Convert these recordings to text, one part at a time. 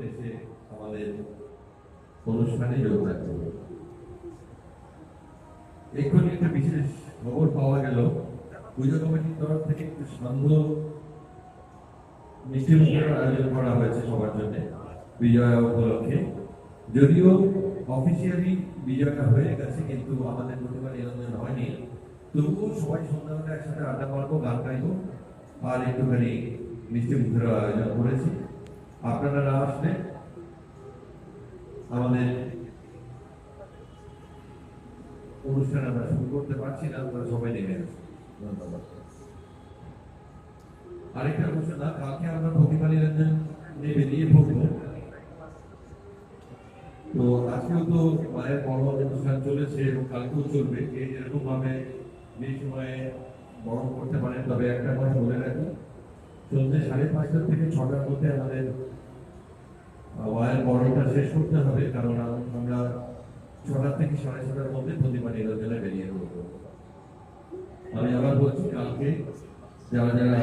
এসে আমাদের অনুষ্ঠানে যোগদান করবে। এক্ষুনি একটা বিশেষ খবর পাওয়া গেল, পুজো কমিটির তরফ থেকে একটু সান্ধ্য মিষ্টি মুখের আয়োজন করা হয়েছে সবার জন্য বিজয়া উপলক্ষে। যদিও অফিসিয়ালি বিজয়টা হয়ে গেছে, কিন্তু আমাদের প্রতিভা নিরঞ্জন হয়নি। তবুও সবাই সন্ধ্যাবেলা একসাথে আড্ডা মারবো, গান গাইবো আর একটুখানি মিষ্টি মুখের আয়োজন করেছি। আপনারা না আসলে আমাদের অনুষ্ঠান আমরা শুরু করতে পারছি না। আপনারা সবাই নেমে আসুন। ধন্যবাদ। আরেকটা ঘোষণা, কালকে আমরা প্রতিভা নিরঞ্জন নিয়ে বেরিয়ে পড়বো। তো আজকেও তো মায়ের বড় অনুষ্ঠান চলেছে এবং কালকেও চলবে। কে যেরকম ভাবে যে সময়ে বরণ করতে পারেন, তবে একটা কথা বলে রাখি, সন্ধ্যে 5:30 থেকে 6টার মধ্যে আমাদের মায়ের বরণটা শেষ করতে হবে, কারণ আমরা 6টা থেকে 6:30টার মধ্যে প্রতিমা নিরঞ্জনে বেরিয়ে পড়বো। আমি আবার বলছি, কালকে যারা যারা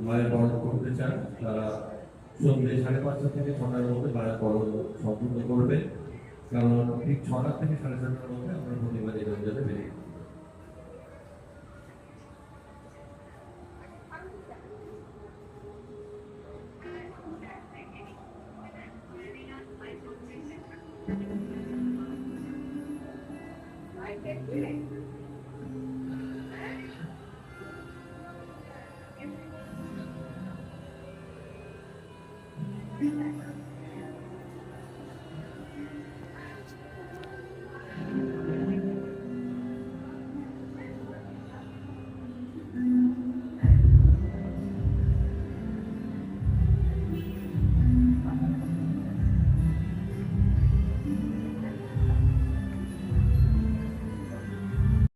মায়ের বরণ করতে চান তারা সন্ধ্যে 5:30 থেকে 6টার মধ্যে মায়ের বরণ সম্পূর্ণ করবে, কারণ ঠিক 6টা থেকে 7:30টার মধ্যে আমরা প্রতিমা নিরঞ্জনে বেরিয়ে পড়বো। I get it.